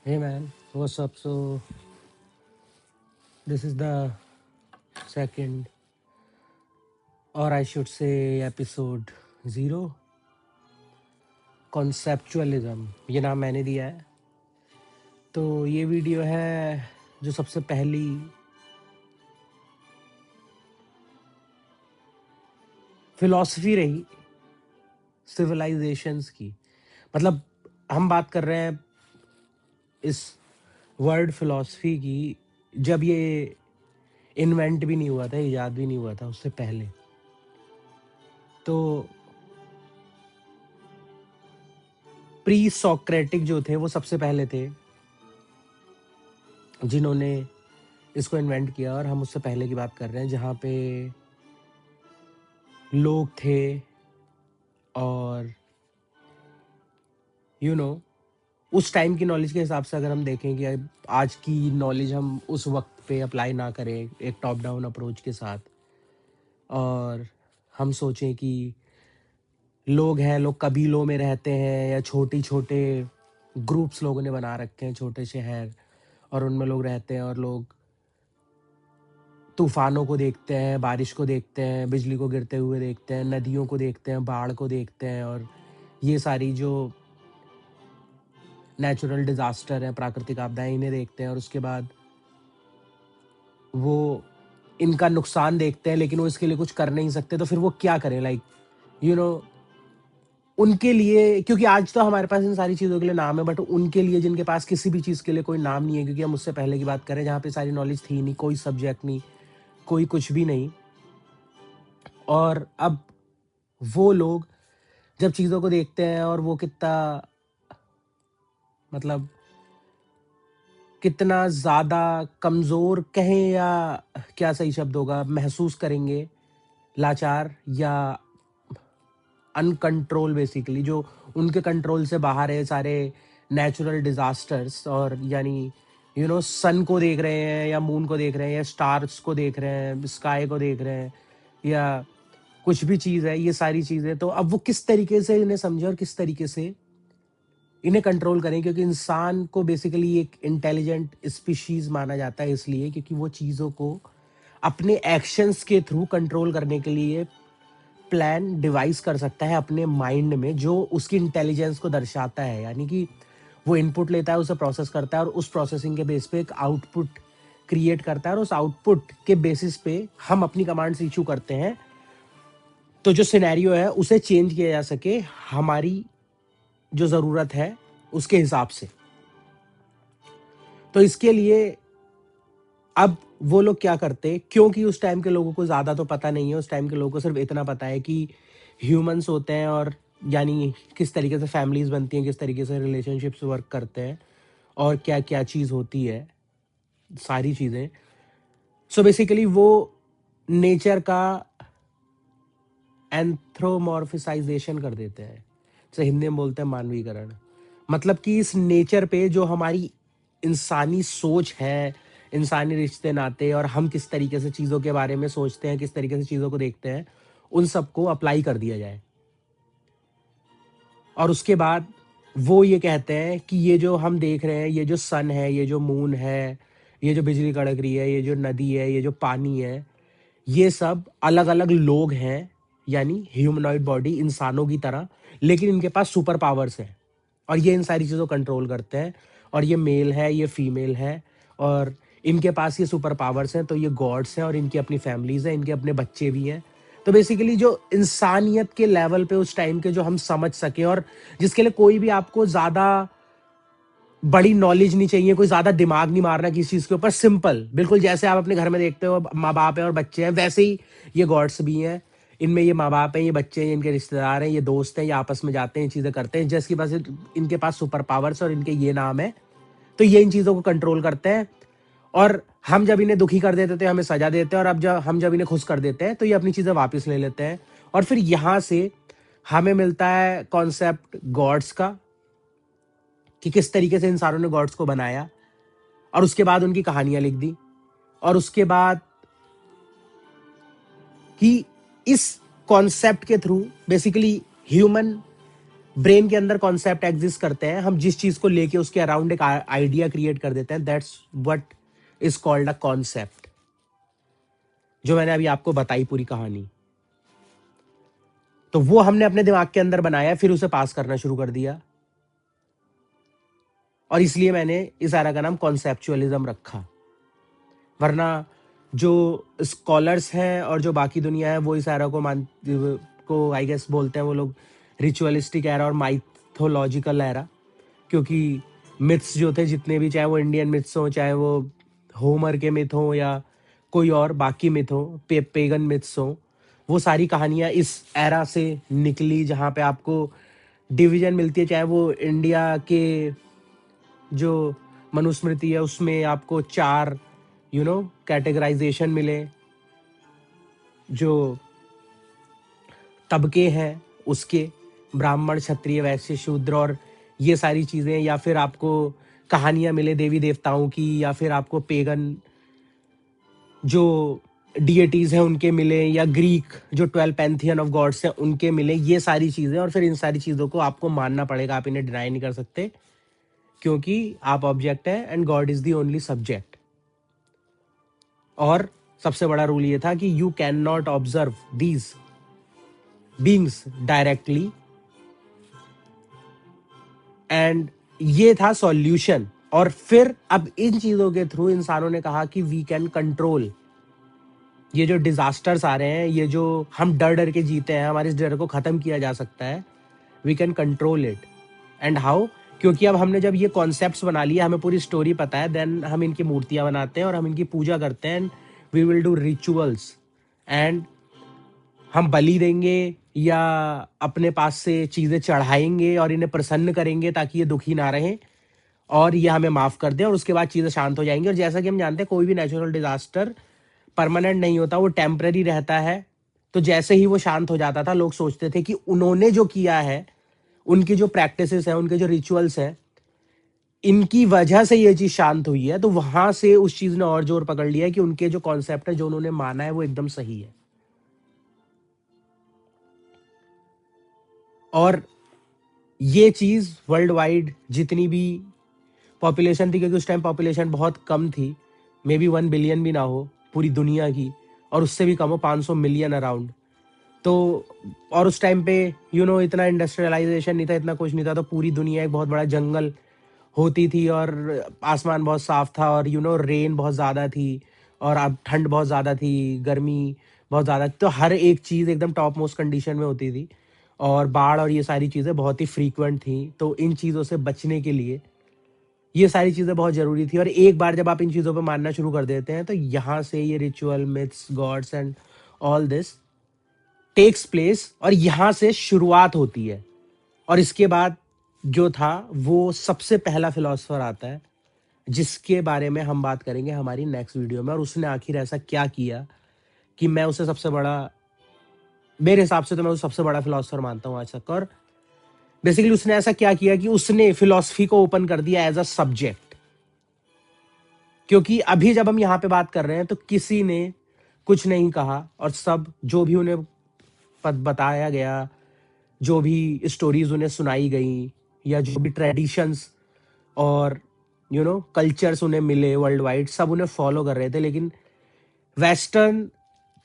Hey man, what's up? So, this is the second, or I should say, episode 0 कॉन्सेप्चुअलिज्म ये नाम मैंने दिया है। तो ये वीडियो है जो सबसे पहली फिलॉसफी रही सिविलाइजेशंस की। मतलब हम बात कर रहे हैं इस वर्ड फिलॉसफी की जब ये इन्वेंट भी नहीं हुआ था, इजाद भी नहीं हुआ था, उससे पहले। तो प्री सोक्रेटिक जो थे वो सबसे पहले थे जिन्होंने इसको इन्वेंट किया, और हम उससे पहले की बात कर रहे हैं जहाँ पे लोग थे और उस टाइम की नॉलेज के हिसाब से अगर हम देखें कि आज की नॉलेज हम उस वक्त पे अप्लाई ना करें एक टॉप डाउन अप्रोच के साथ, और हम सोचें कि लोग कबीलों में रहते हैं या छोटे छोटे ग्रुप्स लोगों ने बना रखे हैं, छोटे शहर, और उनमें लोग रहते हैं और लोग तूफानों को देखते हैं, बारिश को देखते हैं, बिजली को गिरते हुए देखते हैं, नदियों को देखते हैं, बाढ़ को देखते हैं, और ये सारी जो नेचुरल डिजास्टर है, प्राकृतिक आपदाएं, इन्हें देखते हैं। और उसके बाद वो इनका नुकसान देखते हैं, लेकिन वो इसके लिए कुछ कर नहीं सकते। तो फिर वो क्या करें? यू नो उनके लिए, क्योंकि आज तो हमारे पास इन सारी चीज़ों के लिए नाम है, बट उनके लिए जिनके पास किसी भी चीज़ के लिए कोई नाम नहीं है, क्योंकि हम उससे पहले की बात करें जहाँ पे सारी नॉलेज थी नहीं, कोई सब्जेक्ट नहीं, कोई कुछ भी नहीं। और अब वो लोग जब चीज़ों को देखते हैं और वो मतलब कितना ज़्यादा कमज़ोर कहें या क्या सही शब्द होगा, महसूस करेंगे, लाचार या अनकंट्रोल, बेसिकली जो उनके कंट्रोल से बाहर है, सारे नेचुरल डिजास्टर्स। और यानी सन को देख रहे हैं या मून को देख रहे हैं या स्टार्स को देख रहे हैं, स्काई को देख रहे हैं, या कुछ भी चीज़ है, ये सारी चीज़ें। तो अब वो किस तरीके से इन्हें समझे और किस तरीके से इन्हें कंट्रोल करें, क्योंकि इंसान को बेसिकली एक इंटेलिजेंट स्पीशीज माना जाता है, इसलिए क्योंकि वो चीज़ों को अपने एक्शंस के थ्रू कंट्रोल करने के लिए प्लान डिवाइस कर सकता है अपने माइंड में, जो उसकी इंटेलिजेंस को दर्शाता है। यानी कि वो इनपुट लेता है, उसे प्रोसेस करता है, और उस प्रोसेसिंग के बेस पे एक आउटपुट क्रिएट करता है, और उस आउटपुट के बेसिस पे हम अपनी कमांड्स इशू करते हैं, तो जो सिनेरियो है उसे चेंज किया जा सके हमारी जो ज़रूरत है उसके हिसाब से। तो इसके लिए अब वो लोग क्या करते, क्योंकि उस टाइम के लोगों को ज़्यादा तो पता नहीं है, उस टाइम के लोगों को सिर्फ इतना पता है कि ह्यूमंस होते हैं, और यानी किस तरीके से फैमिलीज बनती हैं, किस तरीके से रिलेशनशिप्स वर्क करते हैं, और क्या क्या चीज़ होती है, सारी चीज़ें। सो बेसिकली वो नेचर का एंथ्रोमॉर्फिसाइजेशन कर देते हैं, जैसे हिंदी में बोलते हैं मानवीकरण। मतलब कि इस नेचर पे जो हमारी इंसानी सोच है, इंसानी रिश्ते नाते, और हम किस तरीके से चीज़ों के बारे में सोचते हैं, किस तरीके से चीज़ों को देखते हैं, उन सबको अप्लाई कर दिया जाए। और उसके बाद वो ये कहते हैं कि ये जो हम देख रहे हैं, ये जो सन है, ये जो मून है, ये जो बिजली कड़क रही है, ये जो नदी है, ये जो पानी है, ये सब अलग अलग लोग हैं, यानी ह्यूमनॉइड बॉडी इंसानों की तरह, लेकिन इनके पास सुपर पावर्स हैं, और ये इन सारी चीज़ों को कंट्रोल करते हैं। और ये मेल है, ये फीमेल है, और इनके पास ये सुपर पावर्स हैं, तो ये गॉड्स हैं, और इनकी अपनी फैमिलीज हैं, इनके अपने बच्चे भी हैं। तो बेसिकली जो इंसानियत के लेवल पे उस टाइम के जो हम समझ सके, और जिसके लिए कोई भी आपको ज़्यादा बड़ी नॉलेज नहीं चाहिए, कोई ज़्यादा दिमाग नहीं मारना किसी चीज़ के ऊपर, सिंपल, बिल्कुल जैसे आप अपने घर में देखते हो माँ बाप है और बच्चे हैं, वैसे ही ये गॉड्स भी हैं। इनमें ये माँ बाप हैं, ये बच्चे हैं, इनके रिश्तेदार हैं, ये दोस्त हैं, ये आपस में जाते हैं, चीज़ें करते हैं, जिसके पास इनके पास सुपर पावर्स और इनके ये नाम है, तो ये इन चीज़ों को कंट्रोल करते हैं। और हम जब इन्हें दुखी कर देते थे हमें सजा देते हैं, और अब जब हम इन्हें खुश कर देते हैं तो ये अपनी चीज़ें वापस ले लेते हैं। और फिर यहाँ से हमें मिलता है कॉन्सेप्ट गॉड्स का, कि किस तरीके से इंसानों ने गॉड्स को बनाया, और उसके बाद उनकी कहानियां लिख दी, और उसके बाद कि इस कॉन्सेप्ट के थ्रू बेसिकली ह्यूमन ब्रेन के अंदर कॉन्सेप्ट एग्जिस्ट करते हैं, हम जिस चीज को लेके उसके अराउंड एक आइडिया क्रिएट कर देते हैं, that's what is called a concept, जो मैंने अभी आपको बताई पूरी कहानी। तो वो हमने अपने दिमाग के अंदर बनाया, फिर उसे पास करना शुरू कर दिया, और इसलिए मैंने इस एरा का नाम कॉन्सेप्चुअलिज्म रखा। वरना जो स्कॉलर्स हैं और जो बाकी दुनिया है वो इस एरा को आई गेस बोलते हैं वो लोग रिचुअलिस्टिक एरा और माइथोलॉजिकल एरा, क्योंकि मिथ्स जो थे जितने भी, चाहे वो इंडियन मिथ्स हो, चाहे वो होमर के मिथ हो या कोई और बाकी मिथ हो, पेगन मिथ्स हो, वो सारी कहानियां इस एरा से निकली, जहाँ पे आपको डिवीजन मिलती है। चाहे वो इंडिया के जो मनुस्मृति है उसमें आपको 4 कैटेगराइजेशन मिले, जो तबके हैं उसके, ब्राह्मण क्षत्रिय वैश्य शूद्र, और ये सारी चीजें, या फिर आपको कहानियां मिले देवी देवताओं की, या फिर आपको पेगन जो डिएटीज हैं उनके मिले, या ग्रीक जो 12 पैंथियन ऑफ गॉड्स हैं उनके मिले, ये सारी चीजें। और फिर इन सारी चीजों को आपको मानना पड़ेगा, आप इन्हें डिनाई नहीं कर सकते, क्योंकि आप ऑब्जेक्ट है and God is the only subject. और सबसे बड़ा रूल ये था कि you can not observe these beings directly, and ये था सॉल्यूशन। और फिर अब इन चीजों के थ्रू इंसानों ने कहा कि वी कैन कंट्रोल ये जो डिजास्टर्स आ रहे हैं, ये जो हम डर डर के जीते हैं, हमारे इस डर को खत्म किया जा सकता है, we can control it. And how? क्योंकि अब हमने जब ये कॉन्सेप्ट्स बना लिया, हमें पूरी स्टोरी पता है, देन हम इनकी मूर्तियां बनाते हैं और हम इनकी पूजा करते हैं, we will do rituals, and हम बलि देंगे या अपने पास से चीजें चढ़ाएंगे और इन्हें प्रसन्न करेंगे ताकि ये दुखी ना रहे और ये हमें माफ कर दें, और उसके बाद चीजें शांत हो जाएंगी। और जैसा कि हम जानते हैं, कोई भी नेचुरल डिजास्टर परमानेंट नहीं होता, वो टेम्पररी रहता है। तो जैसे ही वो शांत हो जाता था, लोग सोचते थे कि उन्होंने जो किया है, उनकी जो प्रैक्टिसेस है, उनके जो रिचुअल्स है, इनकी वजह से ये चीज शांत हुई है। तो वहां से उस चीज ने और जोर पकड़ लिया है कि उनके जो कॉन्सेप्ट है, जो उन्होंने माना है, वो एकदम सही है। और ये चीज वर्ल्ड वाइड जितनी भी पॉपुलेशन थी, क्योंकि उस टाइम पॉपुलेशन बहुत कम थी, मे बी 1 बिलियन भी ना हो पूरी दुनिया की, और उससे भी कम हो, 500 मिलियन अराउंड। तो और उस टाइम पे इतना इंडस्ट्रियलाइजेशन नहीं था, इतना कुछ नहीं था, तो पूरी दुनिया एक बहुत बड़ा जंगल होती थी, और आसमान बहुत साफ था, और रेन बहुत ज़्यादा थी, और अब ठंड बहुत ज़्यादा थी, गर्मी बहुत ज़्यादा, तो हर एक चीज़ एकदम टॉप मोस्ट कंडीशन में होती थी, और बाढ़ और ये सारी चीज़ें बहुत ही फ्रीक्वेंट थी। तो इन चीज़ों से बचने के लिए ये सारी चीज़ें बहुत ज़रूरी थी। और एक बार जब आप इन चीज़ों पे मानना शुरू कर देते हैं, तो यहाँ से ये ritual, myths, gods and all this takes place, और यहाँ से शुरुआत होती है। और इसके बाद जो था, वो सबसे पहला फिलोसफर आता है, जिसके बारे में हम बात करेंगे हमारी नेक्स्ट वीडियो में। और उसने आखिर ऐसा क्या किया कि मैं उसे सबसे बड़ा, मेरे हिसाब से तो मैं उसे सबसे बड़ा फिलोसफर मानता हूँ आज तक। और बेसिकली उसने ऐसा क्या किया कि उसने फिलॉसफी को ओपन कर दिया एज अ सब्जेक्ट। क्योंकि अभी जब हम यहाँ पे बात कर रहे हैं, तो किसी ने कुछ नहीं कहा, और सब जो भी उन्हें बताया गया, जो भी स्टोरीज उन्हें सुनाई गई, या जो भी ट्रेडिशंस और कल्चर्स उन्हें मिले वर्ल्ड वाइड, सब उन्हें फॉलो कर रहे थे। लेकिन वेस्टर्न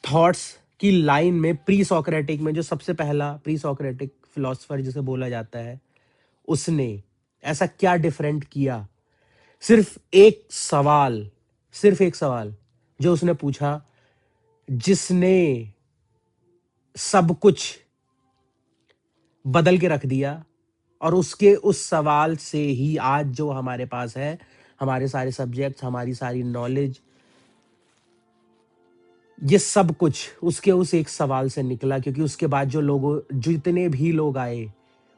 थॉट्स की लाइन में, प्री सोक्रेटिक में, जो सबसे पहला प्री सोक्रेटिक फिलोसफर जिसे बोला जाता है, उसने ऐसा क्या डिफरेंट किया? सिर्फ एक सवाल जो उसने पूछा, जिसने सब कुछ बदल के रख दिया। और उसके उस सवाल से ही आज जो हमारे पास है, हमारे सारे सब्जेक्ट्स, हमारी सारी नॉलेज, ये सब कुछ उसके उस एक सवाल से निकला। क्योंकि उसके बाद जो लोगों, जितने भी लोग आए,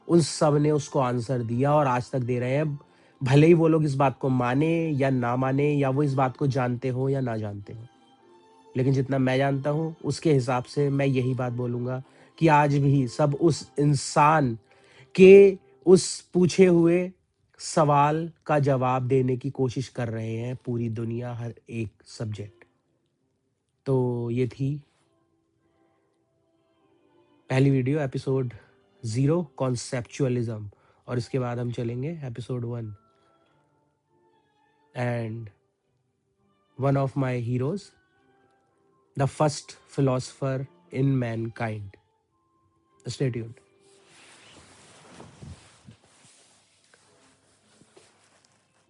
उन सब ने उसको आंसर दिया और आज तक दे रहे हैं। भले ही वो लोग इस बात को माने या ना माने, या वो इस बात को जानते हो या ना जानते हो, लेकिन जितना मैं जानता हूं उसके हिसाब से मैं यही बात बोलूंगा कि आज भी सब उस इंसान के उस पूछे हुए सवाल का जवाब देने की कोशिश कर रहे हैं, पूरी दुनिया, हर एक सब्जेक्ट। तो ये थी पहली वीडियो, एपिसोड 0 कॉन्सेप्चुअलिज्म, और इसके बाद हम चलेंगे episode 1 and one of my heroes, the first philosopher in Mankind. Stay tuned.